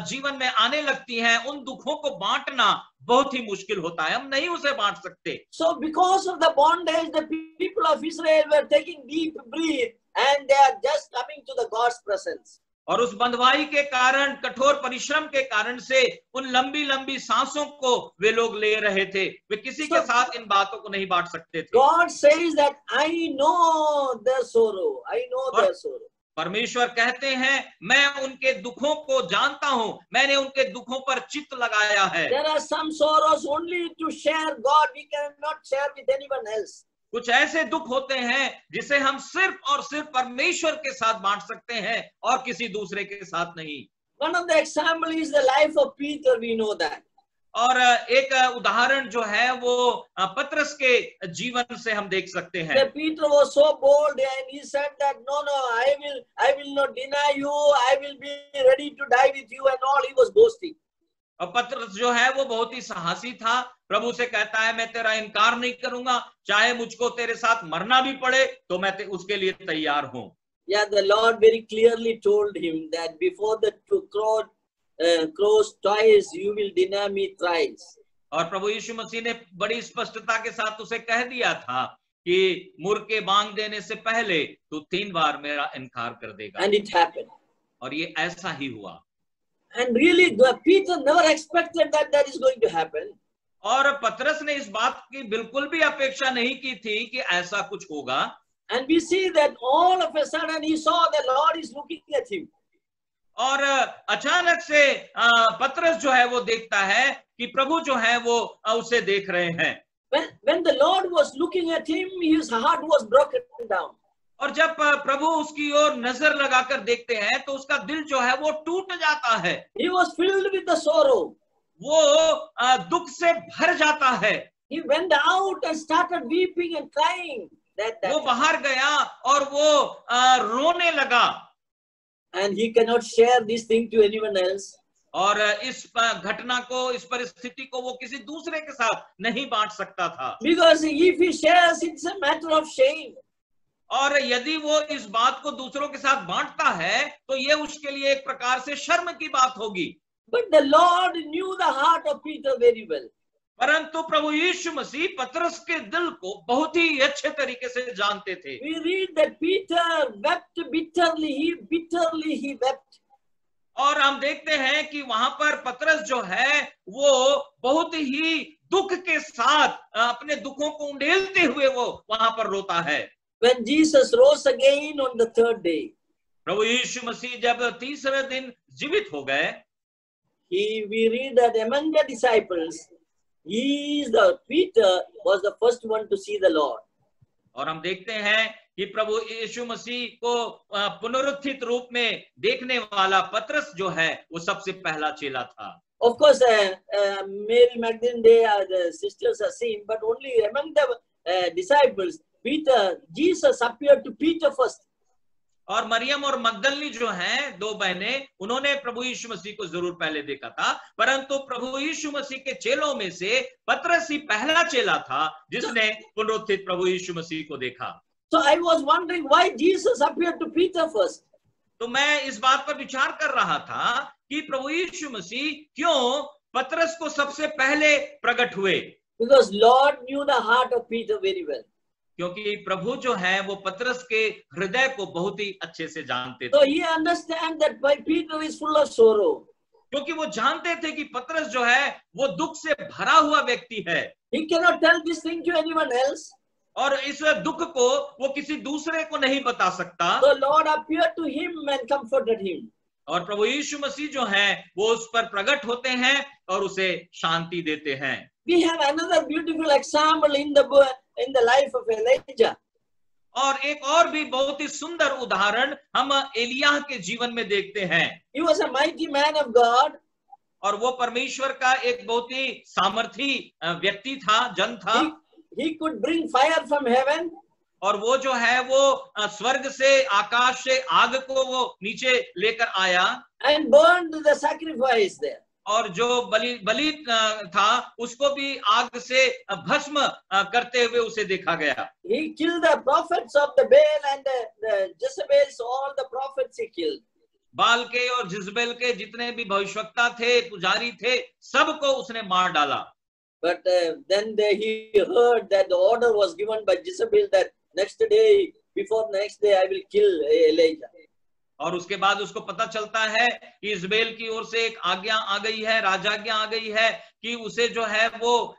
जीवन में आने लगती हैं, उन दुखों को बांटना बहुत ही मुश्किल होता है, हम नहीं उसे बांट सकते। So because of the bondage, the people of Israel were taking deep breath and they are just coming to the God's presence. और उस बंधुआई के कारण, कठोर परिश्रम के कारण से उन लंबी लंबी सांसों को वे लोग ले रहे थे, वे किसी के साथ इन बातों को नहीं बांट सकते थे। God says that I know their sorrow. I know their sorrow. परमेश्वर कहते हैं मैं उनके दुखों को जानता हूं, मैंने उनके दुखों पर चित्त लगाया है। There are some sorrows only to share God. We cannot share with anyone else. कुछ ऐसे दुख होते हैं जिसे हम सिर्फ और सिर्फ परमेश्वर के साथ बांट सकते हैं और किसी दूसरे के साथ नहीं। One of the example is the life of Peter. We know that. और एक उदाहरण जो है वो पतरस के जीवन से हम देख सकते हैं। Peter was so bold and he said that no, I will not deny you. I will be ready to die with you and all. He was boasting. और पतरस जो है वो बहुत ही साहसी था, प्रभु से कहता है मैं तेरा इनकार नहीं करूंगा, चाहे मुझको तेरे साथ मरना भी पड़े तो मैं उसके लिए तैयार हूं। Yeah, the Lord very clearly told him that before the crows twice you will deny me thrice. और प्रभु यीशु मसीह ने बड़ी स्पष्टता के साथ उसे कह दिया था कि मुर्गे बांग देने से पहले तू 3 बार मेरा इनकार कर देगा। And it happened. और ये ऐसा ही हुआ। And really, Peter never expected that is going to happen. और पतरस ने इस बात की बिल्कुल भी अपेक्षा नहीं की थी कि ऐसा कुछ होगा। And we see that all of a sudden he saw the Lord is looking at him. और अचानक से पतरस जो है वो देखता है कि प्रभु जो है वो उसे देख रहे हैं। When the Lord was looking at him, his heart was broken down. और जब प्रभु उसकी ओर नजर लगाकर देखते हैं तो उसका दिल जो है वो टूट जाता है। He was filled with the sorrow. वो दुख से भर जाता है। He went out and started weeping and crying. वो बाहर गया और वो रोने लगा। And he cannot share this thing to anyone else. और इस घटना को, इस परिस्थिति को वो किसी दूसरे के साथ नहीं बांट सकता था। Because if he shares, it's a matter of shame. और यदि वो इस बात को दूसरों के साथ बांटता है तो ये उसके लिए एक प्रकार से शर्म की बात होगी। But the Lord knew the heart of Peter very well. परंतु प्रभु यीशु मसीह पतरस के दिल को बहुत ही अच्छे तरीके से जानते थे। We read that Peter wept bitterly. He wept. और हम देखते हैं कि वहां पर पतरस जो है वो बहुत ही दुख के साथ अपने दुखों को उंडेलते हुए वो वहां पर रोता है। When Jesus rose again on the third day, प्रभु यीशु मसीह जब तीसरे दिन जीवित हो गए, we read that among the disciples, Peter was the first one to see the Lord. और हम देखते हैं कि प्रभु यीशु मसीह को पुनरुत्थित रूप में देखने वाला पतरस जो है वो सबसे पहला चेला था। Of course, Mary Magdalene, the sisters are seen, but only among the disciples, Jesus appeared to Peter first. और मरियम और मगदलनी जो हैं, दो बहनें, उन्होंने प्रभु यीशु मसीह को जरूर पहले देखा था, परंतु प्रभु यीशु मसीह के चेलों में से पतरस ही पहला चेला था जिसने पुनरुत्थित प्रभु यीशु मसीह को देखा। So I was wondering why Jesus appeared to Peter first. तो मैं इस बात पर विचार कर रहा था कि प्रभु यीशु मसीह क्यों पतरस को सबसे पहले प्रकट हुए। Because Lord knew the heart of Peter very well. क्योंकि प्रभु जो है वो पतरस के हृदय को बहुत ही अच्छे से जानते थे। So he understands that Peter is full of sorrow. क्योंकि वो जानते थे कि पतरस जो है वो दुख से भरा हुआ व्यक्ति है। He cannot tell this thing to anyone else. और इस दुख को वो किसी दूसरे को नहीं बता सकता। So Lord appeared to him and comforted him. और प्रभु यीशु मसीह जो है वो उस पर प्रकट होते हैं और उसे शांति देते हैं। We have another beautiful example in the life of Elijah. और एक और भी बहुत ही सुंदर उदाहरण हम एलिय्याह के जीवन में देखते हैं। He was a mighty man of God. और वो परमेश्वर का एक बहुत ही सामर्थी व्यक्ति था, जन था। He could bring fire from heaven. और वो जो है वो स्वर्ग से, आकाश से आग को वो नीचे लेकर आया and burned the sacrifice there. और जो बलि था उसको भी आग से भस्म करते हुए उसे देखा गया। He killed the prophets of the Baal and the Jezebels, all the prophets he killed. बाल के और जिजबेल के जितने भी भविष्यवक्ता थे, पुजारी थे, सबको उसने मार डाला। But then he heard that the order was given by Jezebel that before next day I will kill Elijah. और उसके बाद उसको पता चलता है कि इजबेल की ओर से एक आज्ञा आ गई है, राजाज्ञा आ गई है कि उसे जो है वो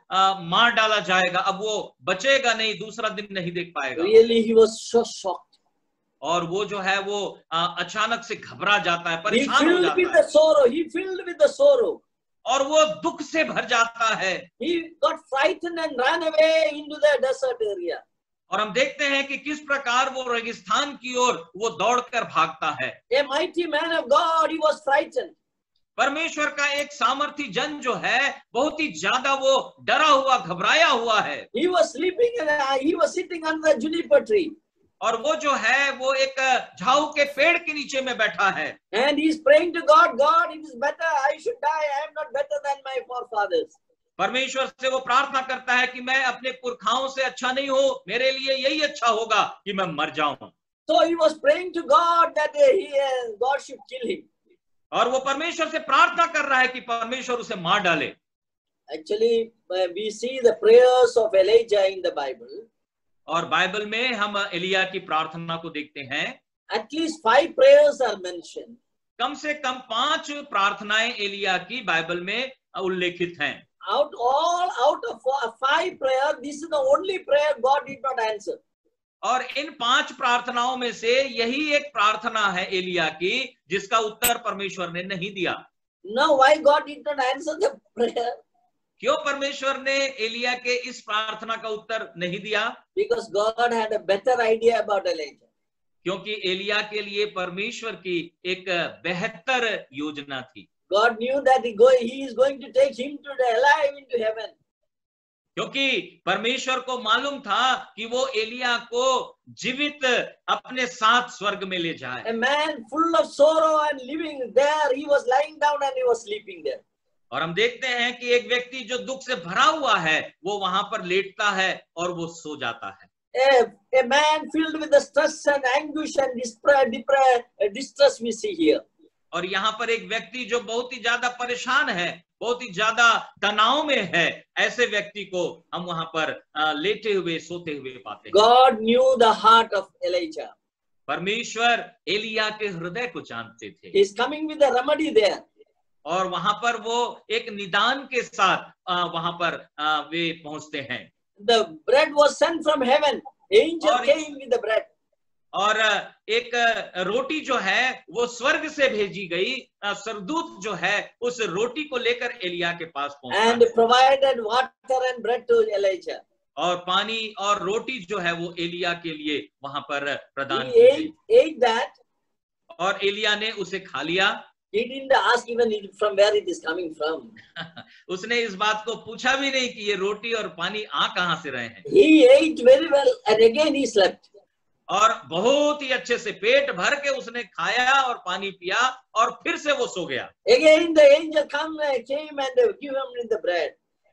मार डाला जाएगा। अब वो बचेगा नहीं, दूसरा दिन नहीं देख पाएगा। Really, he was so shocked. और वो जो है वो अचानक से घबरा जाता है, He परेशान हो filled जाता with है। the sorrow. He filled with the sorrow. और वो दुख से भर जाता है। He got frightened and ran away into the desert area. और हम देखते हैं कि किस प्रकार वो रेगिस्तान की ओर वो दौड़कर भागता है। A mighty man of God, he was frightened. परमेश्वर का एक सामर्थी जन जो है बहुत ही ज्यादा वो डरा हुआ, घबराया हुआ है। He was sleeping and he was sitting under the juniper tree. और वो जो है वो एक झाऊ के पेड़ के नीचे में बैठा है। And he is praying to God, God, it is better I should die. I am not better than my forefathers. परमेश्वर से वो प्रार्थना करता है कि मैं अपने पुरखाओं से अच्छा नहीं हूं, मेरे लिए यही अच्छा होगा कि मैं मर जाऊं। So he was praying to God that God should kill him. और वो परमेश्वर से प्रार्थना कर रहा है कि परमेश्वर उसे मार डाले। Actually, we see the prayers of Elijah in the Bible. और बाइबल में हम एलिय्याह की प्रार्थना को देखते हैं। At least 5 prayers are mentioned. कम से कम 5 प्रार्थनाएं एलिय्याह की बाइबल में उल्लेखित हैं। Out of 5 prayers, this is the only prayer God did not answer. और इन 5 प्रार्थनाओं में से यही एक प्रार्थना है एलिय्याह की जिसका उत्तर परमेश्वर ने नहीं दिया। Now, why God did not answer the prayer? क्यों परमेश्वर ने एलिय्याह के इस प्रार्थना का उत्तर नहीं दिया? Because God had a better idea about Elijah. क्योंकि एलिय्याह के लिए परमेश्वर की एक बेहतर योजना थी। God knew that he is going to take him alive into heaven. क्योंकि परमेश्वर को मालूम था कि वो एलिया को जीवित अपने साथ स्वर्ग में ले जाए। A man full of sorrow and living there, he was lying down and he was sleeping there. और हम देखते हैं कि एक व्यक्ति जो दुख से भरा हुआ है वो वहां पर लेटता है और वो सो जाता है। A man filled with the stress and anguish and distress we see here. और यहाँ पर एक व्यक्ति जो बहुत ही ज्यादा परेशान है, बहुत ही ज्यादा तनाव में है, ऐसे व्यक्ति को हम वहां पर लेटे हुए सोते हुए पाते हैं। God knew the heart of Elijah. परमेश्वर एलिया के हृदय को जानते थे। He is coming with a remedy there. और वहां पर वो एक निदान के साथ वहां पर वे पहुंचते हैं। The bread was sent from heaven. Angel came with the bread. और एक रोटी जो है वो स्वर्ग से भेजी गई, स्वर्गदूत जो है उस रोटी को लेकर एलिया के पास पहुंचा and provided water and bread to Elijah. और पानी और रोटी जो है वो एलिया के लिए वहां पर प्रदान He की ate that. और एलिया ने उसे खा लिया। He didn't ask even from where it is coming from. उसने इस बात को पूछा भी नहीं कि ये रोटी और पानी आ कहां से रहे हैं। He ate very well and again he slept. और बहुत ही अच्छे से पेट भर के उसने खाया और पानी पिया और फिर से वो सो गया। Again the angel came and give him the bread.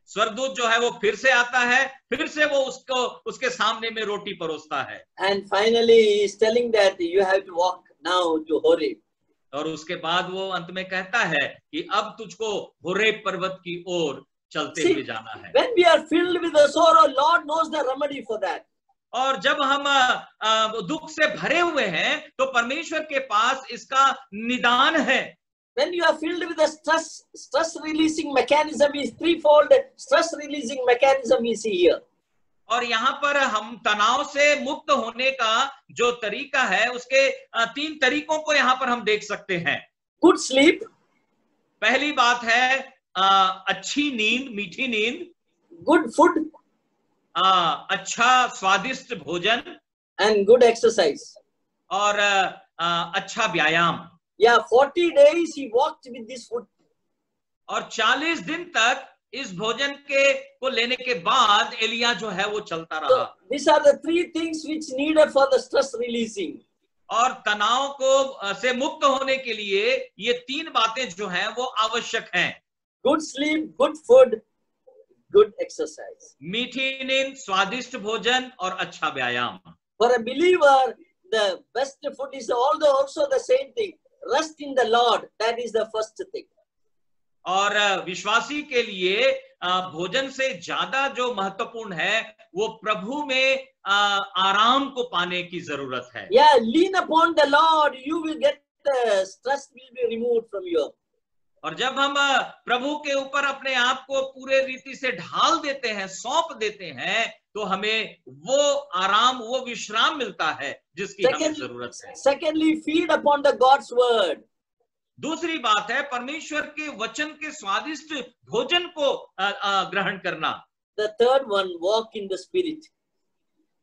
स्वर्गदूत जो है वो फिर से आता है, फिर से वो उसको उसके सामने में रोटी परोसता है। And finally he is telling that you have to walk now to Horeb. और उसके बाद वो अंत में कहता है कि अब तुझको होरेब पर्वत की ओर चलते हुए जाना है। When we are filled with the sorrow, Lord knows the remedy for that. और जब हम दुख से भरे हुए हैं तो परमेश्वर के पास इसका निदान है। When you are filled with the stress releasing mechanism is threefold stress releasing mechanism we see here. और यहाँ पर हम तनाव से मुक्त होने का जो तरीका है उसके 3 तरीकों को यहाँ पर हम देख सकते हैं। Good sleep. पहली बात है अच्छी नींद, मीठी नींद। Good food. अच्छा स्वादिष्ट भोजन। And good exercise. और अच्छा व्यायाम। Yeah, 40 days he walked with this food. और 40 दिन तक इस भोजन के को लेने के बाद एलिया जो है वो चलता रहा। So, these are the 3 things which needed for the stress releasing. और तनाव को से मुक्त होने के लिए ये 3 बातें जो हैं वो आवश्यक हैं। Good sleep, good food, good exercise. मीठी नींद, स्वादिष्ट भोजन और अच्छा व्यायाम। For a believer, the best food is also the same thing. Rest in the Lord. That is the first thing. और विश्वासी के लिए भोजन से ज्यादा जो महत्वपूर्ण है वो प्रभु में आराम को पाने की जरूरत है। Yeah, lean upon the Lord. You will get the stress will be removed from you. और जब हम प्रभु के ऊपर अपने आप को पूरे रीति से ढाल देते हैं, सौंप देते हैं, तो हमें वो आराम, वो विश्राम मिलता है जिसकी हमें जरूरत है। Secondly, feed upon the God's word. दूसरी बात है परमेश्वर के वचन के स्वादिष्ट भोजन को ग्रहण करना। The third one, walk in the spirit.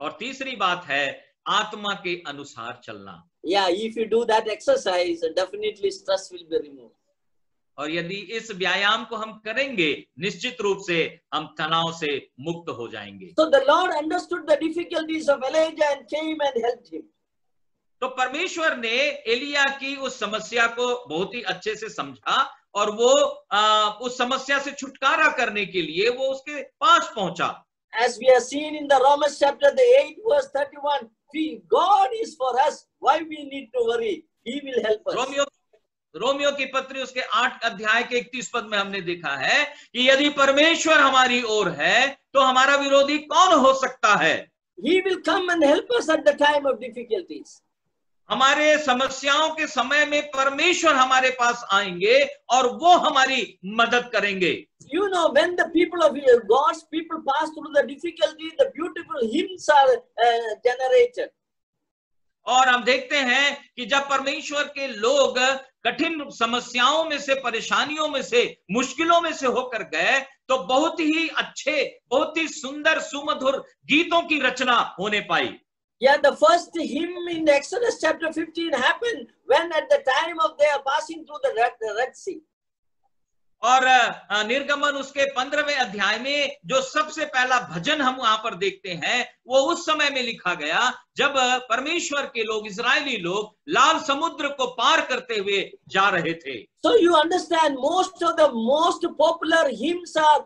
और तीसरी बात है आत्मा के अनुसार चलना। Yeah, if you do that exercise, definitely stress will be removed. और यदि इस व्यायाम को हम करेंगे निश्चित रूप से हम तनाव से मुक्त हो जाएंगे। So the Lord understood the difficulties of Elijah and came and helped him. तो परमेश्वर ने एलिया की उस समस्या को बहुत ही अच्छे से समझा और वो उस समस्या से छुटकारा करने के लिए वो उसके पास पहुंचा। As we have seen in the Romans chapter 8 verse 31, God is for us. Why we need to worry? He will help us. Romeo की पत्री उसके 8 अध्याय के 31 पद में हमने देखा है कि यदि परमेश्वर हमारी ओर है तो हमारा विरोधी कौन हो सकता है। He will come and help us at the time of difficulties. हमारे समस्याओं के समय में परमेश्वर हमारे पास आएंगे और वो हमारी मदद करेंगे। You know, when the people of God's people pass through the difficulty, the beautiful hymns are generated. और हम देखते हैं कि जब परमेश्वर के लोग कठिन समस्याओं में से, परेशानियों में से, मुश्किलों में से होकर गए तो बहुत ही अच्छे, बहुत ही सुंदर सुमधुर गीतों की रचना होने पाई। Yeah, the first hymn in Exodus chapter 15 happened when at the time of their passing through the Red Sea. और निर्गमन उसके 15वें अध्याय में जो सबसे पहला भजन हम वहां पर देखते हैं, वो उस समय में लिखा गया जब परमेश्वर के लोग, इजरायली लोग लाल समुद्र को पार करते हुए जा रहे थे। So you understand, most of the most popular hymns are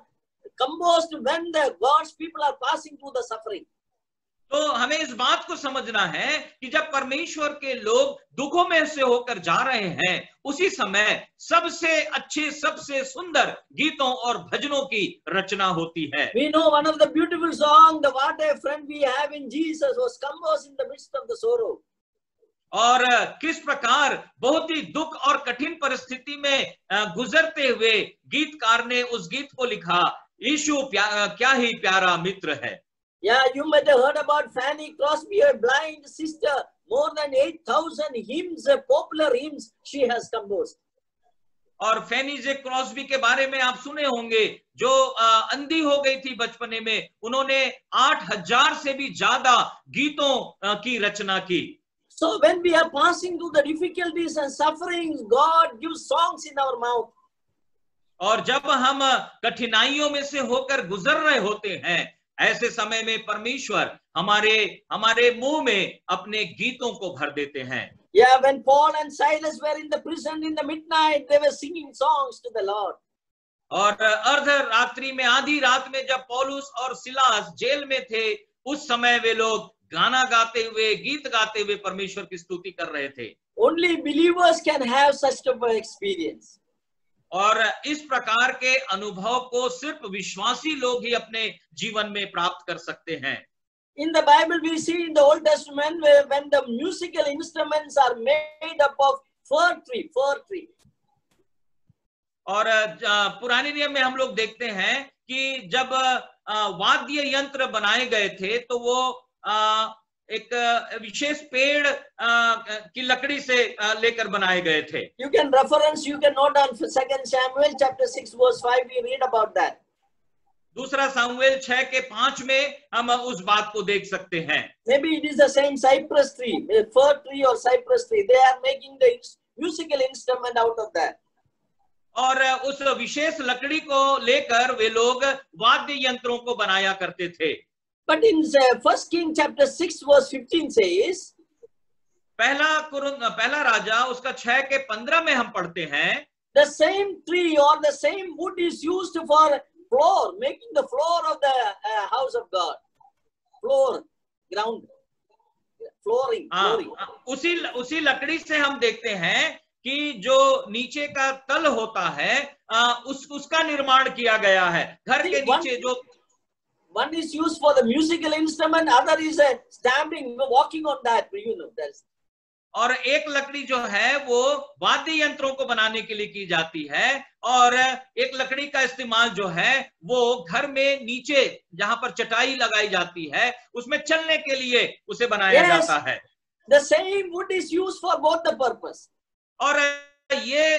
composed when the God's people are passing through the suffering. तो हमें इस बात को समझना है कि जब परमेश्वर के लोग दुखों में से होकर जा रहे हैं, उसी समय सबसे अच्छे, सबसे सुंदर गीतों और भजनों की रचना होती है। We know one of the beautiful songs, the What a Friend We Have in Jesus, was composed in the midst of the sorrow. और किस प्रकार बहुत ही दुख और कठिन परिस्थिति में गुजरते हुए गीतकार ने उस गीत को लिखा, यीशु क्या ही प्यारा मित्र है। Yeah, you might have heard about Fanny Crosby, a blind sister. More than 8,000 hymns, popular hymns, she has composed. और फैनी जे क्रॉस्बी के बारे में आप सुने होंगे, जो अंधी हो गई थी बचपने में, उन्होंने 8,000 से भी ज्यादा गीतों की रचना की। So when we are passing through the difficulties and sufferings, God gives songs in our mouth. और जब हम कठिनाइयों में से होकर गुजर रहे होते हैं, ऐसे समय में परमेश्वर हमारे मुंह में अपने गीतों को भर देते हैं। Yeah, when Paul and Silas were in the prison in the midnight, they were singing songs to the Lord. और अर्ध रात्रि में, आधी रात में जब पौलुस और सिलास जेल में थे, उस समय वे लोग गाना गाते हुए, गीत गाते हुए परमेश्वर की स्तुति कर रहे थे। Only believers can have such type of experience. और इस प्रकार के अनुभव को सिर्फ विश्वासी लोग ही अपने जीवन में प्राप्त कर सकते हैं। In the Bible, we see in the Old Testament when the musical instruments are made up of fir tree. और पुराने नियम में हम लोग देखते हैं कि जब वाद्य यंत्र बनाए गए थे, तो वो एक विशेष पेड़ की लकड़ी से लेकर बनाए गए थे। You can note down 2 Samuel chapter 6 verse 5, we read about that. दूसरा सामुएल 6:5 में हम उस बात को देख सकते हैं। Maybe it is the same cypress tree, fir tree or cypress tree. They are making the musical instrument out of that. और उस विशेष लकड़ी को लेकर वे लोग वाद्य यंत्रों को बनाया करते थे। But in 1 King chapter 6 verse 15 says, पहला राजा उसका 6:15 में हम पढ़ते हैं, the same tree or the same wood is used for floor, making the floor of the house of God. Floor, ground, flooring. उसी लकड़ी से हम देखते हैं कि जो नीचे का तल होता है, उसका निर्माण किया गया है। घर के नीचे जो one is used for the musical instrument, other is standing, walking on that. That's. और एक लकड़ी जो है वो वाद्य यंत्रों को बनाने के लिए की जाती है, और एक लकड़ी का इस्तेमाल जो है वो घर में नीचे जहां पर चटाई लगाई जाती है, उसमें चलने के लिए उसे बनाया जाता है। The same wood is used for both the purpose. और ये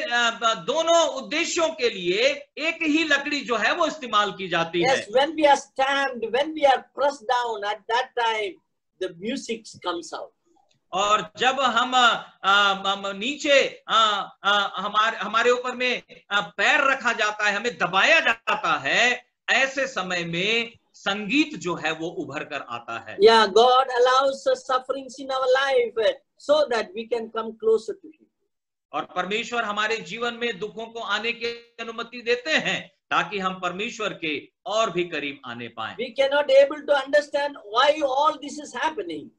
दोनों उद्देश्यों के लिए एक ही लकड़ी जो है वो इस्तेमाल की जाती है। Yes, when we are stamped, when we are pressed down, at that time the music comes out. और जब हम नीचे हमारे ऊपर में पैर रखा जाता है, हमें दबाया जाता है, ऐसे समय में संगीत जो है वो उभर कर आता है। Yeah, God allows sufferings in our life so that we can come closer to Him. और परमेश्वर हमारे जीवन में दुखों को आने की अनुमति देते हैं ताकि हम परमेश्वर के और भी करीब आने पाएं। We cannot able to understand why all this is happening.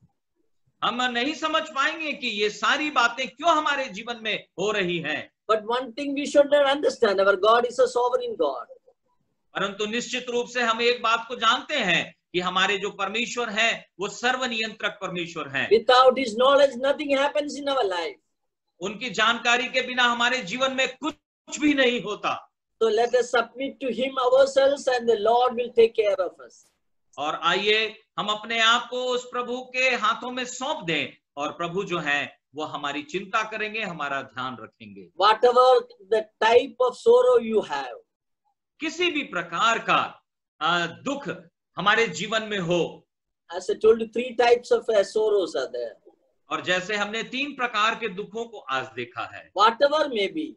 हम नहीं समझ पाएंगे कि ये सारी बातें क्यों हमारे जीवन में हो रही हैं। But one thing we should understand, our God is a sovereign God. परंतु निश्चित रूप से हम एक बात को जानते हैं कि हमारे जो परमेश्वर हैं वो सर्वनियंत्रक परमेश्वर हैं। Without His knowledge, nothing happens in our life. उनकी जानकारी के बिना हमारे जीवन में कुछ भी नहीं होता। So let us submit to Him ourselves, and the Lord will take care of us. और आइए हम अपने आप को उस प्रभु के हाथों में सौंप दें, और प्रभु जो है वो हमारी चिंता करेंगे, हमारा ध्यान रखेंगे। Whatever the type of sorrow you have, किसी भी प्रकार का दुख हमारे जीवन में हो, as I told you, 3 types of sorrows are there. और जैसे हमने 3 प्रकार के दुखों को आज देखा है, Whatever may be,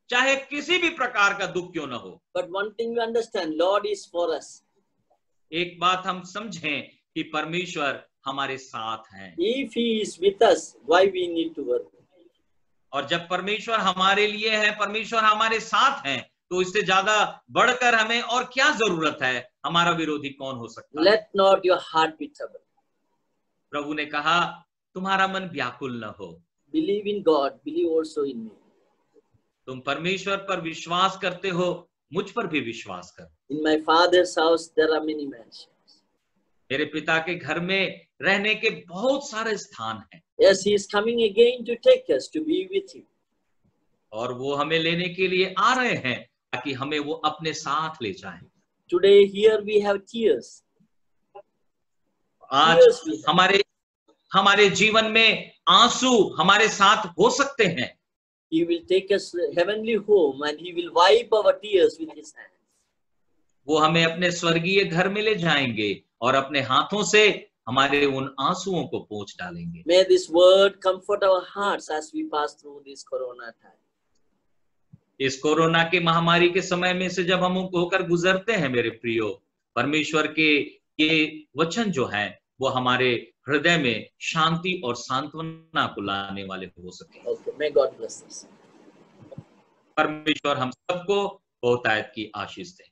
चाहे किसी भी प्रकार का दुख क्यों ना हो। But one thing we understand, Lord is for us. एक बात हम समझें कि परमेश्वर हमारे साथ हैं, If He is with us, why we need to worry? और जब परमेश्वर हमारे लिए है, परमेश्वर हमारे साथ हैं, तो इससे ज्यादा बढ़कर हमें और क्या जरूरत है? हमारा विरोधी कौन हो सकता है? Let not your heart be troubled. प्रभु ने कहा, तुम्हारा मन व्याकुल न हो। Believe in God, believe also in me. तुम परमेश्वर पर विश्वास करते हो, मुझ पर भी विश्वास कर। In my Father's house there are many mansions. मेरे पिता के घर में रहने के बहुत सारे स्थान हैं, Yes, He is coming again to take us to be with Him. और वो हमें लेने के लिए आ रहे हैं ताकि हमें वो अपने साथ ले जाएं। Today here we have tears. आज Tears we have. हमारे जीवन में आंसू हमारे साथ हो सकते हैं। He will take us to heavenly home and He will wipe our tears with His hand. वो हमें अपने स्वर्गीय घर में ले जाएंगे और अपने हाथों से हमारे उन आंसुओं को पोंछ डालेंगे। May this word comfort our hearts as we pass through this corona time. इस कोरोना की महामारी के समय में से जब हम होकर गुजरते हैं मेरे प्रियो, परमेश्वर के ये वचन जो हैं वो हमारे हृदय में शांति और सांत्वना को लाने वाले हो सके। Okay, may God bless us. परमेश्वर हम सबको बहुतायत की आशीष दे।